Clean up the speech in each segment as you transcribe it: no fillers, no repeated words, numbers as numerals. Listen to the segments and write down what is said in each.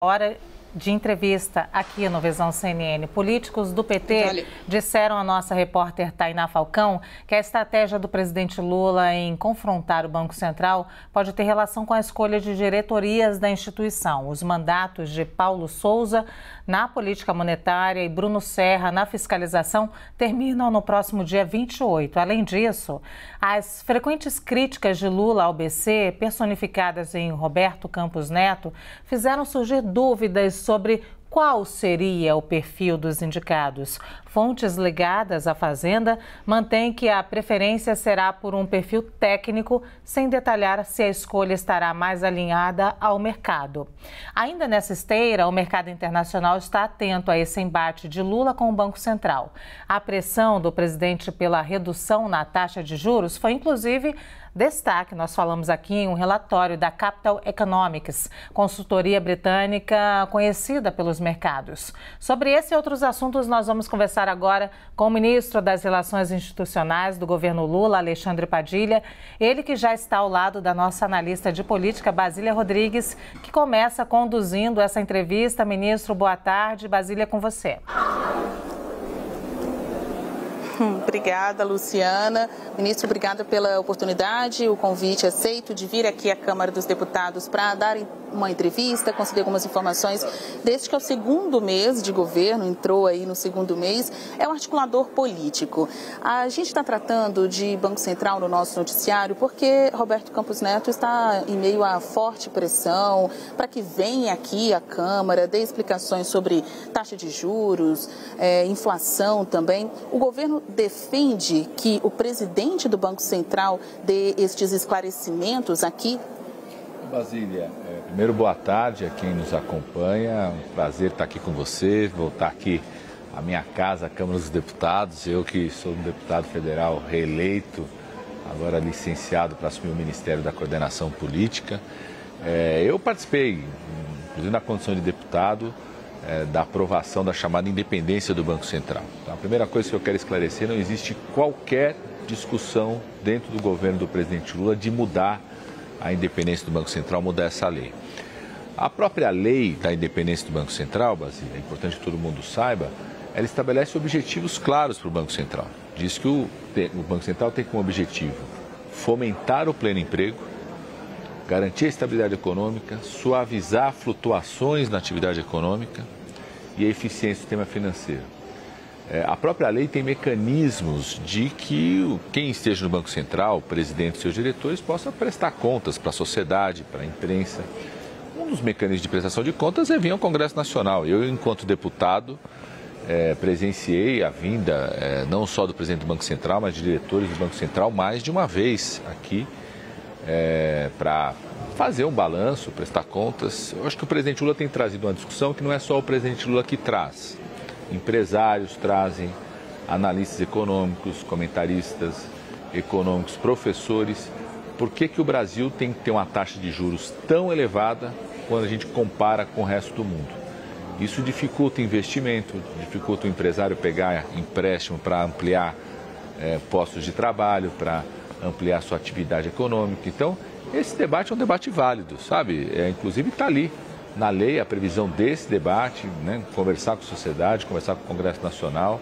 Hora de entrevista aqui no Visão CNN. Políticos do PT disseram à nossa repórter Tainá Falcão que a estratégia do presidente Lula em confrontar o Banco Central pode ter relação com a escolha de diretorias da instituição. Os mandatos de Paulo Souza na política monetária e Bruno Serra na fiscalização terminam no próximo dia 28. Além disso, as frequentes críticas de Lula ao BC, personificadas em Roberto Campos Neto, fizeram surgir dúvidas sobre qual seria o perfil dos indicados. Fontes ligadas à Fazenda mantêm que a preferência será por um perfil técnico, sem detalhar se a escolha estará mais alinhada ao mercado. Ainda nessa esteira, o mercado internacional está atento a esse embate de Lula com o Banco Central. A pressão do presidente pela redução na taxa de juros foi, inclusive, destaque. Nós falamos aqui em um relatório da Capital Economics, consultoria britânica conhecida pelos mercados. Sobre esse e outros assuntos, nós vamos conversar agora com o ministro das Relações Institucionais do governo Lula, Alexandre Padilha, ele que já está ao lado da nossa analista de política, Basília Rodrigues, que começa conduzindo essa entrevista. Ministro, boa tarde. Basília, com você. Obrigada, Luciana. Ministro, obrigada pela oportunidade, o convite aceito de vir aqui à Câmara dos Deputados para dar uma entrevista, conseguir algumas informações. Desde que é o segundo mês de governo, entrou aí no segundo mês, é um articulador político. A gente está tratando de Banco Central no nosso noticiário porque Roberto Campos Neto está em meio a forte pressão para que venha aqui à Câmara, dê explicações sobre taxa de juros, inflação também. O governo defende que o presidente do Banco Central dê estes esclarecimentos aqui? Basília, primeiro boa tarde a quem nos acompanha, um prazer estar aqui com você, voltar aqui à minha casa, a Câmara dos Deputados, eu que sou um deputado federal reeleito, agora licenciado para assumir o Ministério da Coordenação Política. Eu participei, inclusive na condição de deputado, da aprovação da chamada independência do Banco Central. Então, a primeira coisa que eu quero esclarecer, não existe qualquer discussão dentro do governo do presidente Lula de mudar a independência do Banco Central, mudar essa lei. A própria lei da independência do Banco Central, Basília, é importante que todo mundo saiba, ela estabelece objetivos claros para o Banco Central. Diz que o Banco Central tem como objetivo fomentar o pleno emprego, garantir a estabilidade econômica, suavizar flutuações na atividade econômica e a eficiência do sistema financeiro. A própria lei tem mecanismos de que quem esteja no Banco Central, o presidente e seus diretores, possa prestar contas para a sociedade, para a imprensa. Um dos mecanismos de prestação de contas é vir ao Congresso Nacional. Eu, enquanto deputado, presenciei a vinda não só do presidente do Banco Central, mas de diretores do Banco Central mais de uma vez aqui, para fazer um balanço, prestar contas. Eu acho que o presidente Lula tem trazido uma discussão que não é só o presidente Lula que traz. Empresários trazem, analistas econômicos, comentaristas econômicos, professores. Por que o Brasil tem que ter uma taxa de juros tão elevada quando a gente compara com o resto do mundo? Isso dificulta investimento, dificulta o empresário pegar empréstimo para ampliar postos de trabalho, para ampliar sua atividade econômica. Então, esse debate é um debate válido, sabe? Inclusive está ali na lei a previsão desse debate, né? Conversar com a sociedade, conversar com o Congresso Nacional.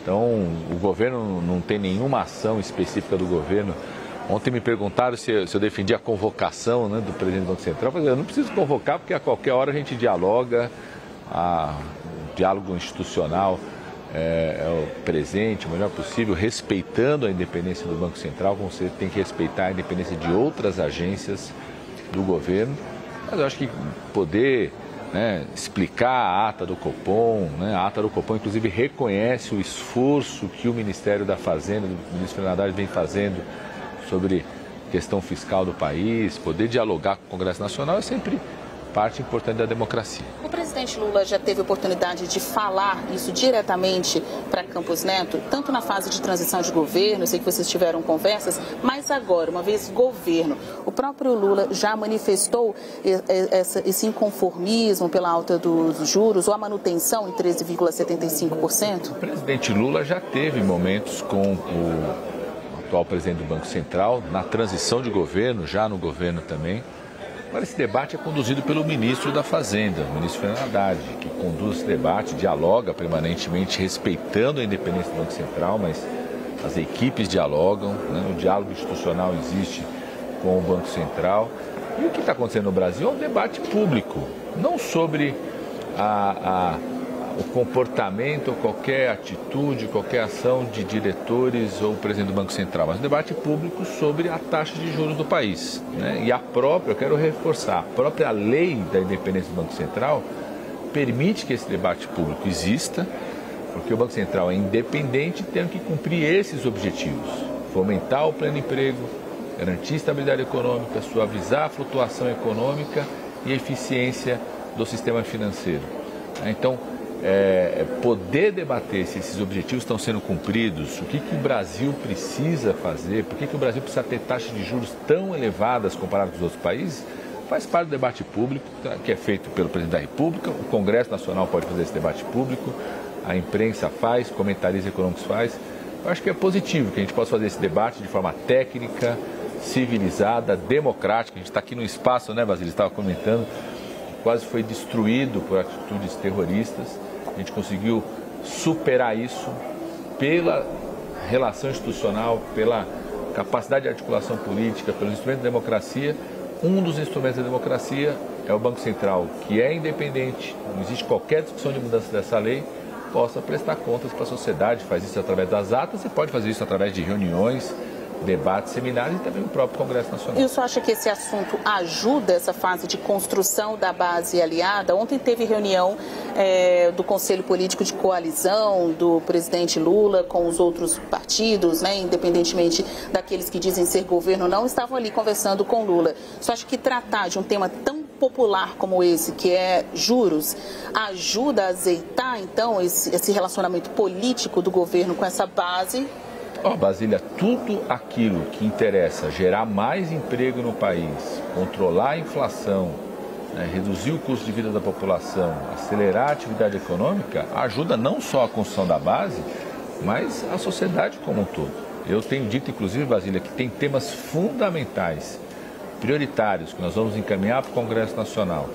Então, o governo não tem nenhuma ação específica do governo. Ontem me perguntaram se eu defendia a convocação, né, do presidente do Banco Central. Eu falei, eu não preciso convocar porque a qualquer hora a gente dialoga, o diálogo institucional é o presente, o melhor possível, respeitando a independência do Banco Central, como você tem que respeitar a independência de outras agências do governo. Mas eu acho que poder, né, explicar a ata do Copom, né, a ata do Copom inclusive reconhece o esforço que o Ministério da Fazenda, o ministro Fernando Haddad vem fazendo sobre questão fiscal do país, poder dialogar com o Congresso Nacional é sempre parte importante da democracia. O presidente Lula já teve oportunidade de falar isso diretamente para Campos Neto, tanto na fase de transição de governo, eu sei que vocês tiveram conversas, mas agora, uma vez governo, o próprio Lula já manifestou esse inconformismo pela alta dos juros ou a manutenção em 13,75%? O presidente Lula já teve momentos com o atual presidente do Banco Central, na transição de governo, já no governo também, Agora, esse debate é conduzido pelo ministro da Fazenda, o ministro Fernando Haddad, que conduz esse debate, dialoga permanentemente, respeitando a independência do Banco Central, mas as equipes dialogam, né? O diálogo institucional existe com o Banco Central. E o que está acontecendo no Brasil é um debate público, não sobre o comportamento ou qualquer atitude, qualquer ação de diretores ou presidente do Banco Central, mas um debate público sobre a taxa de juros do país, né? E eu quero reforçar, a própria lei da independência do Banco Central permite que esse debate público exista, porque o Banco Central é independente e tem que cumprir esses objetivos: fomentar o pleno emprego, garantir estabilidade econômica, suavizar a flutuação econômica e a eficiência do sistema financeiro. Então, poder debater se esses objetivos estão sendo cumpridos, o que o Brasil precisa fazer, por que o Brasil precisa ter taxas de juros tão elevadas comparadas com os outros países, faz parte do debate público, que é feito pelo presidente da República. O Congresso Nacional pode fazer esse debate público, a imprensa faz, comentaristas econômicos faz. Eu acho que é positivo que a gente possa fazer esse debate de forma técnica, civilizada, democrática. A gente está aqui no espaço, né, Basílio? Estava comentando, quase foi destruído por atitudes terroristas. A gente conseguiu superar isso pela relação institucional, pela capacidade de articulação política, pelos instrumentos da democracia. Um dos instrumentos da democracia é o Banco Central, que é independente, não existe qualquer discussão de mudança dessa lei, possa prestar contas para a sociedade, faz isso através das atas e pode fazer isso através de reuniões, debates, seminários e também o próprio Congresso Nacional. E o senhor acha que esse assunto ajuda essa fase de construção da base aliada? Ontem teve reunião do Conselho Político de Coalizão do presidente Lula com os outros partidos, né, independentemente daqueles que dizem ser governo, não estavam ali conversando com Lula. O senhor acha que tratar de um tema tão popular como esse, que é juros, ajuda a azeitar, então, esse relacionamento político do governo com essa base? Basília, tudo aquilo que interessa gerar mais emprego no país, controlar a inflação, né, reduzir o custo de vida da população, acelerar a atividade econômica, ajuda não só a construção da base, mas a sociedade como um todo. Eu tenho dito, inclusive, Basília, que tem temas fundamentais, prioritários, que nós vamos encaminhar para o Congresso Nacional,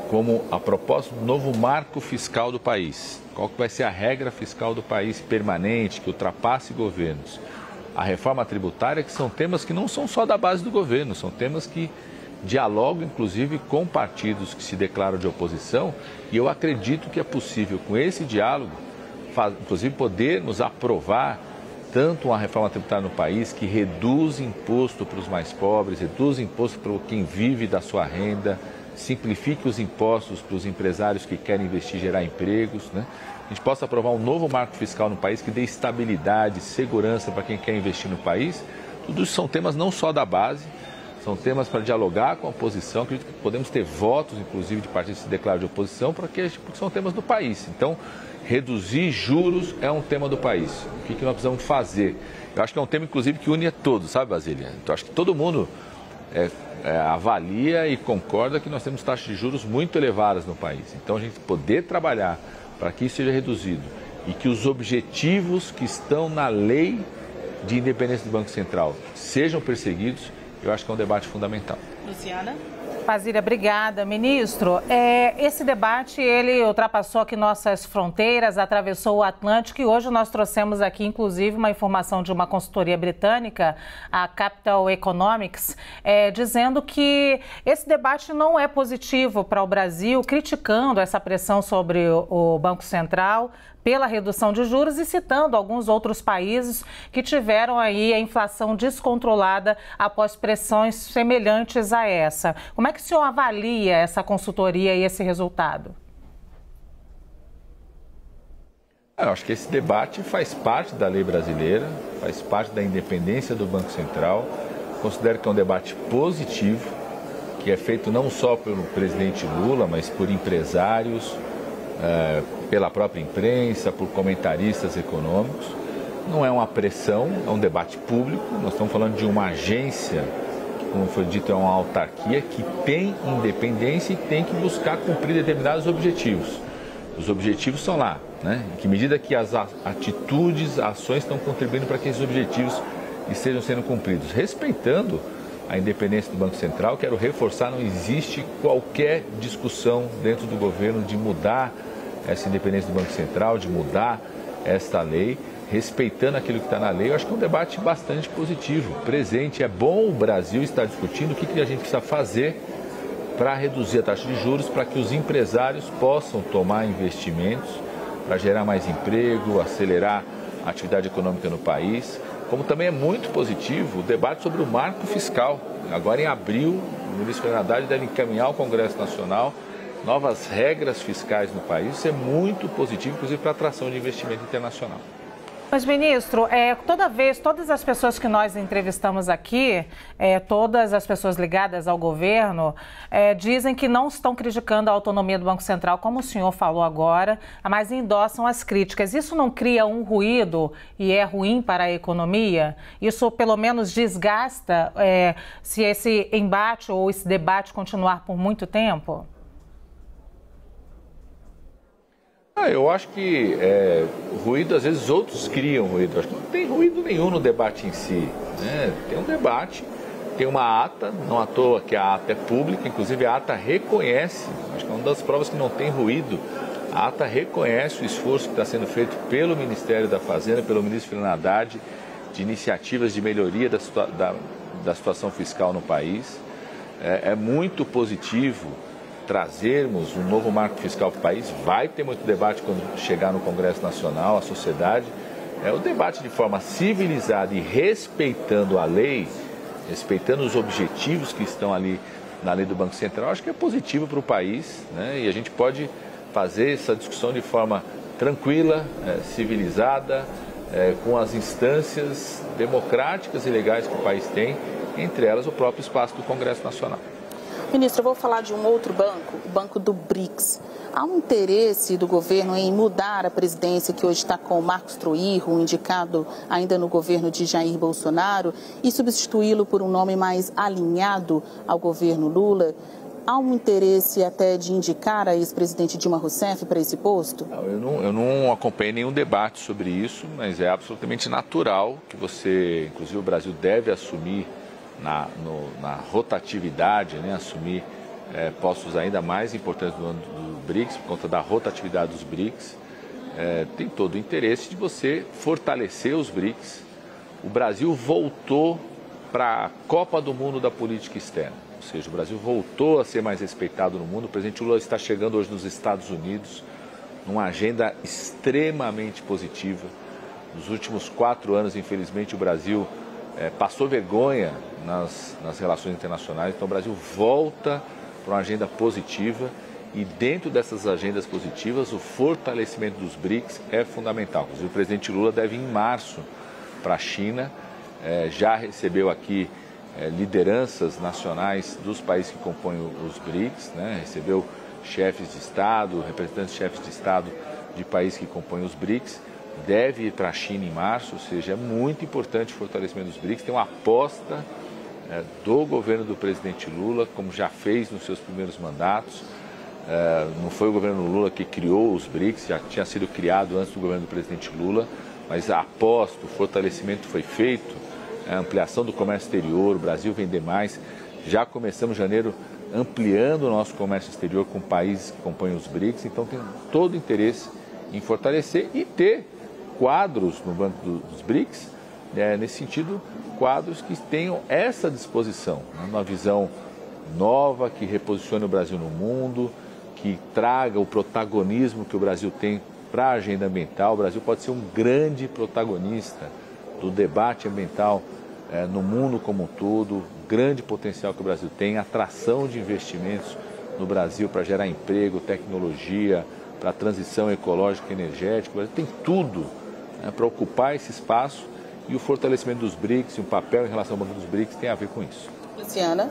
como a proposta do novo marco fiscal do país. Qual que vai ser a regra fiscal do país permanente, que ultrapasse governos? A reforma tributária, que são temas que não são só da base do governo, são temas que dialogam, inclusive, com partidos que se declaram de oposição. E eu acredito que é possível, com esse diálogo, inclusive, podermos aprovar tanto uma reforma tributária no país que reduz imposto para os mais pobres, reduz imposto para quem vive da sua renda, simplifique os impostos para os empresários que querem investir e gerar empregos, né? A gente possa aprovar um novo marco fiscal no país que dê estabilidade, segurança para quem quer investir no país. Tudo isso são temas não só da base, são temas para dialogar com a oposição. Acredito que podemos ter votos, inclusive, de partidos que se declaram de oposição, porque são temas do país. Então, reduzir juros é um tema do país. O que nós precisamos fazer? Eu acho que é um tema, inclusive, que une a todos, sabe, Basília? Então, acho que todo mundo avalia e concorda que nós temos taxas de juros muito elevadas no país. Então, a gente poder trabalhar para que isso seja reduzido e que os objetivos que estão na lei de independência do Banco Central sejam perseguidos, eu acho que é um debate fundamental. Luciana? Basília, obrigada. Ministro, esse debate, ele ultrapassou aqui nossas fronteiras, atravessou o Atlântico e hoje nós trouxemos aqui, inclusive, uma informação de uma consultoria britânica, a Capital Economics, dizendo que esse debate não é positivo para o Brasil, criticando essa pressão sobre o Banco Central pela redução de juros e citando alguns outros países que tiveram aí a inflação descontrolada após pressões semelhantes a essa. Como é que o senhor avalia essa consultoria e esse resultado? Eu acho que esse debate faz parte da lei brasileira, faz parte da independência do Banco Central. Considero que é um debate positivo, que é feito não só pelo presidente Lula, mas por empresários, pela própria imprensa, por comentaristas econômicos. Não é uma pressão, é um debate público. Nós estamos falando de uma agência, que, como foi dito, é uma autarquia que tem independência e tem que buscar cumprir determinados objetivos. Os objetivos são lá, né? Em que medida que as atitudes, ações estão contribuindo para que esses objetivos estejam sendo cumpridos, respeitando a independência do Banco Central. Quero reforçar, não existe qualquer discussão dentro do governo de mudar essa independência do Banco Central, de mudar esta lei, respeitando aquilo que está na lei. Eu acho que é um debate bastante positivo, presente. É bom o Brasil estar discutindo o que a gente precisa fazer para reduzir a taxa de juros, para que os empresários possam tomar investimentos, para gerar mais emprego, acelerar a atividade econômica no país. Como também é muito positivo o debate sobre o marco fiscal. Agora, em abril, o ministro Fernando Haddad deve encaminhar ao Congresso Nacional novas regras fiscais no país. Isso é muito positivo, inclusive para a atração de investimento internacional. Mas, ministro, todas as pessoas que nós entrevistamos aqui, todas as pessoas ligadas ao governo, dizem que não estão criticando a autonomia do Banco Central, como o senhor falou agora, mas endossam as críticas. Isso não cria um ruído e é ruim para a economia? Isso, pelo menos, desgasta se esse embate ou esse debate continuar por muito tempo? Eu acho que ruído, às vezes, outros criam ruído. Eu acho que não tem ruído nenhum no debate em si, né? Tem um debate, tem uma ata, não à toa que a ata é pública, inclusive a ata reconhece, acho que é uma das provas que não tem ruído, a ata reconhece o esforço que está sendo feito pelo Ministério da Fazenda, pelo ministro Fernando Haddad, de iniciativas de melhoria da situação fiscal no país. É muito positivo trazermos um novo marco fiscal para o país. Vai ter muito debate quando chegar no Congresso Nacional, a sociedade. O debate de forma civilizada e respeitando a lei, respeitando os objetivos que estão ali na lei do Banco Central, acho que é positivo para o país, né? E a gente pode fazer essa discussão de forma tranquila, civilizada, com as instâncias democráticas e legais que o país tem, entre elas o próprio espaço do Congresso Nacional. Ministro, eu vou falar de um outro banco, o Banco do BRICS. Há um interesse do governo em mudar a presidência que hoje está com o Marcos Troirro, indicado ainda no governo de Jair Bolsonaro, e substituí-lo por um nome mais alinhado ao governo Lula? Há um interesse até de indicar a ex-presidente Dilma Rousseff para esse posto? Eu não acompanhei nenhum debate sobre isso, mas é absolutamente natural que inclusive o Brasil deve assumir na rotatividade, né, assumir postos ainda mais importantes do BRICS, por conta da rotatividade dos BRICS. Tem todo o interesse de você fortalecer os BRICS. O Brasil voltou para a Copa do Mundo da política externa, ou seja, o Brasil voltou a ser mais respeitado no mundo. O presidente Lula está chegando hoje nos Estados Unidos, numa agenda extremamente positiva. Nos últimos 4 anos, infelizmente, o Brasil passou vergonha nas relações internacionais. Então o Brasil volta para uma agenda positiva e dentro dessas agendas positivas o fortalecimento dos BRICS é fundamental. Inclusive o presidente Lula deve ir em março para a China, já recebeu aqui lideranças nacionais dos países que compõem os BRICS, né? Recebeu chefes de Estado, representantes chefes de Estado de países que compõem os BRICS. Deve ir para a China em março, ou seja, é muito importante o fortalecimento dos BRICS. Tem uma aposta do governo do presidente Lula, como já fez nos seus primeiros mandatos. Não foi o governo Lula que criou os BRICS, já tinha sido criado antes do governo do presidente Lula, mas a aposta, o fortalecimento foi feito, a ampliação do comércio exterior, o Brasil vender mais. Já começamos em janeiro ampliando o nosso comércio exterior com países que compõem os BRICS, então tem todo o interesse em fortalecer e ter quadros no Banco dos BRICS, nesse sentido, quadros que tenham essa disposição, né? Uma visão nova, que reposicione o Brasil no mundo, que traga o protagonismo que o Brasil tem para a agenda ambiental. O Brasil pode ser um grande protagonista do debate ambiental no mundo como um todo, grande potencial que o Brasil tem, atração de investimentos no Brasil para gerar emprego, tecnologia, para a transição ecológica e energética. O Brasil tem tudo para ocupar esse espaço, e o fortalecimento dos BRICS e o papel em relação ao Banco dos BRICS tem a ver com isso. Luciana?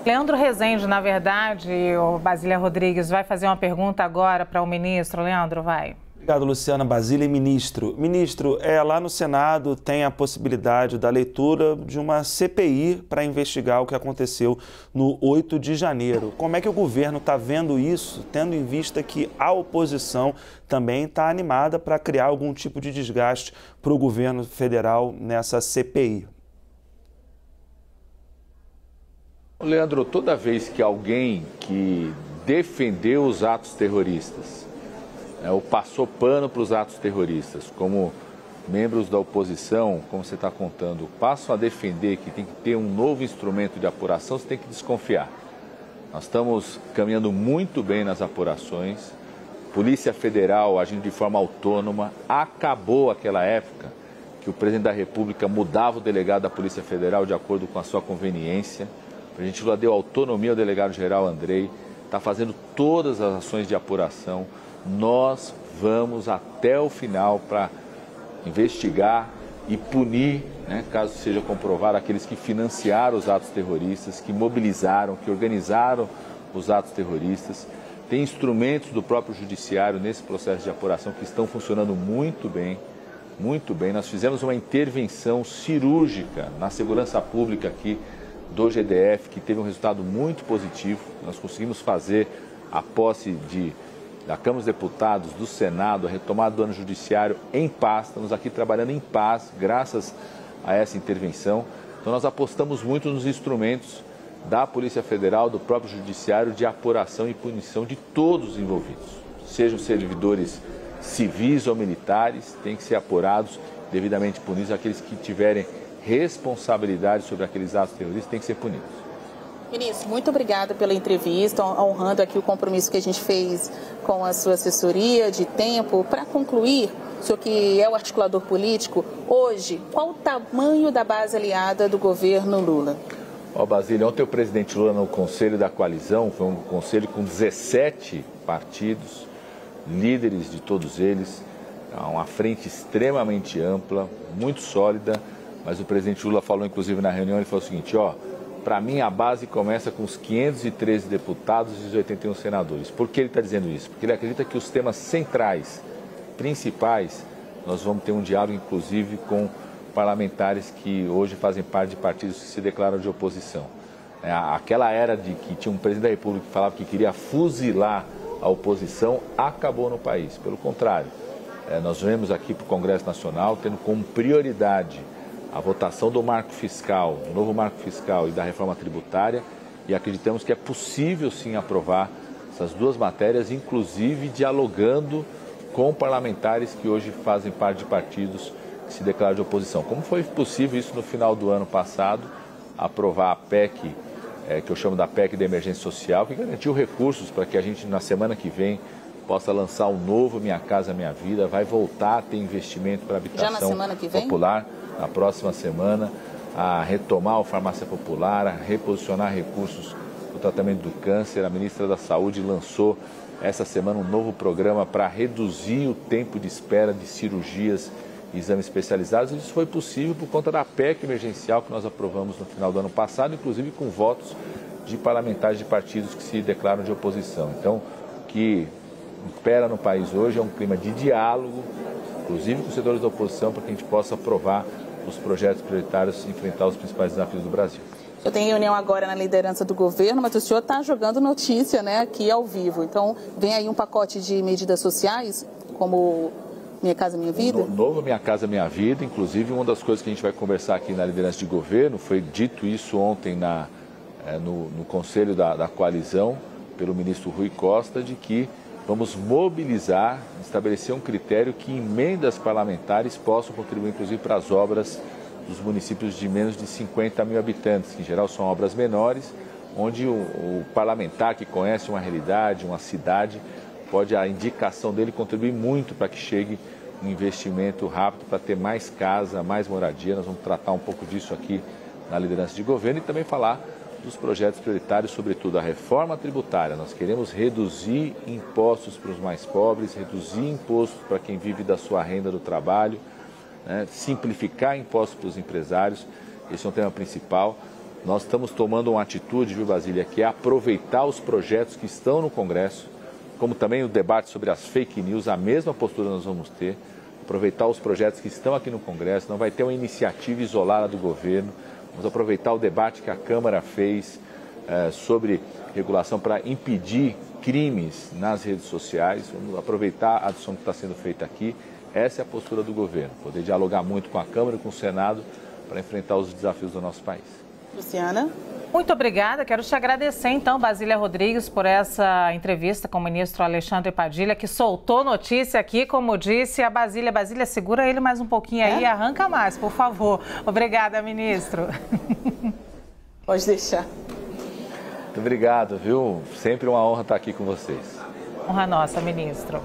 Leandro Rezende, na verdade, o Basília Rodrigues vai fazer uma pergunta agora para o ministro. Leandro, vai. Obrigado, Luciana. Basília e ministro. Ministro, lá no Senado tem a possibilidade da leitura de uma CPI para investigar o que aconteceu no 8 de janeiro. Como é que o governo está vendo isso, tendo em vista que a oposição também está animada para criar algum tipo de desgaste para o governo federal nessa CPI? Leandro, toda vez que alguém que defendeu os atos terroristas, ou passou pano para os atos terroristas, como membros da oposição, como você está contando, passam a defender que tem que ter um novo instrumento de apuração, você tem que desconfiar. Nós estamos caminhando muito bem nas apurações. Polícia Federal agindo de forma autônoma. Acabou aquela época que o presidente da República mudava o delegado da Polícia Federal de acordo com a sua conveniência. O presidente Lula deu autonomia ao delegado-geral Andrei, está fazendo todas as ações de apuração. Nós vamos até o final para investigar e punir, caso seja comprovado, aqueles que financiaram os atos terroristas, que mobilizaram, que organizaram os atos terroristas. Tem instrumentos do próprio judiciário nesse processo de apuração que estão funcionando muito bem, muito bem. Nós fizemos uma intervenção cirúrgica na segurança pública aqui do GDF, que teve um resultado muito positivo. Nós conseguimos fazer a posse da Câmara dos Deputados, do Senado, a retomada do ano judiciário em paz. Estamos aqui trabalhando em paz, graças a essa intervenção. Então nós apostamos muito nos instrumentos da Polícia Federal, do próprio Judiciário, de apuração e punição de todos os envolvidos. Sejam servidores civis ou militares, têm que ser apurados, devidamente punidos. Aqueles que tiverem responsabilidade sobre aqueles atos terroristas têm que ser punidos. Ministro, muito obrigada pela entrevista, honrando aqui o compromisso que a gente fez com a sua assessoria de tempo. Para concluir, o senhor que é o articulador político, hoje, qual o tamanho da base aliada do governo Lula? Basílio, ontem o presidente Lula no Conselho da Coalizão, foi um conselho com 17 partidos, líderes de todos eles, uma frente extremamente ampla, muito sólida, mas o presidente Lula falou, inclusive na reunião, ele falou o seguinte, para mim a base começa com os 513 deputados e os 81 senadores. Por que ele está dizendo isso? Porque ele acredita que os temas centrais, principais, nós vamos ter um diálogo, inclusive, com parlamentares que hoje fazem parte de partidos que se declaram de oposição. Aquela era de que tinha um presidente da República que falava que queria fuzilar a oposição, acabou no país. Pelo contrário, nós vemos aqui para o Congresso Nacional tendo como prioridade a votação do marco fiscal, do novo marco fiscal e da reforma tributária, e acreditamos que é possível sim aprovar essas duas matérias, inclusive dialogando com parlamentares que hoje fazem parte de partidos que se declaram de oposição. Como foi possível isso no final do ano passado, aprovar a PEC, que eu chamo da PEC da emergência social, que garantiu recursos para que a gente na semana que vem possa lançar o novo Minha Casa Minha Vida, vai voltar a ter investimento para habitação popular na próxima semana, a retomar o Farmácia Popular, a reposicionar recursos para o tratamento do câncer. A ministra da Saúde lançou essa semana um novo programa para reduzir o tempo de espera de cirurgias e exames especializados. Isso foi possível por conta da PEC emergencial que nós aprovamos no final do ano passado, inclusive com votos de parlamentares de partidos que se declaram de oposição. Então, o que impera no país hoje é um clima de diálogo, inclusive com os setores da oposição, para que a gente possa aprovar os projetos prioritários e enfrentar os principais desafios do Brasil. O senhor tem reunião agora na liderança do governo, mas o senhor está jogando notícia, aqui ao vivo. Então, vem aí um pacote de medidas sociais, como Minha Casa Minha Vida? Novo Minha Casa Minha Vida, inclusive uma das coisas que a gente vai conversar aqui na liderança de governo, foi dito isso ontem no Conselho da Coalizão, pelo ministro Rui Costa, de que vamos mobilizar, estabelecer um critério que emendas parlamentares possam contribuir, inclusive, para as obras dos municípios de menos de 50 mil habitantes, que em geral são obras menores, onde o parlamentar que conhece uma realidade, uma cidade, pode a indicação dele contribuir muito para que chegue um investimento rápido, para ter mais casa, mais moradia. Nós vamos tratar um pouco disso aqui na liderança de governo e também falar dos projetos prioritários, sobretudo a reforma tributária. Nós queremos reduzir impostos para os mais pobres, reduzir impostos para quem vive da sua renda do trabalho, simplificar impostos para os empresários. Esse é um tema principal. Nós estamos tomando uma atitude, viu, Basília, que é aproveitar os projetos que estão no Congresso, como também o debate sobre as fake news, a mesma postura nós vamos ter, aproveitar os projetos que estão aqui no Congresso, não vai ter uma iniciativa isolada do governo. Vamos aproveitar o debate que a Câmara fez sobre regulação para impedir crimes nas redes sociais. Vamos aproveitar a ação que está sendo feita aqui. Essa é a postura do governo, poder dialogar muito com a Câmara e com o Senado para enfrentar os desafios do nosso país. Luciana. Muito obrigada. Quero te agradecer, então, Basília Rodrigues, por essa entrevista com o ministro Alexandre Padilha, que soltou notícia aqui, como disse a Basília. Basília, segura ele mais um pouquinho aí, arranca mais, por favor. Obrigada, ministro. Pode deixar. Muito obrigado, viu? Sempre uma honra estar aqui com vocês. Honra nossa, ministro.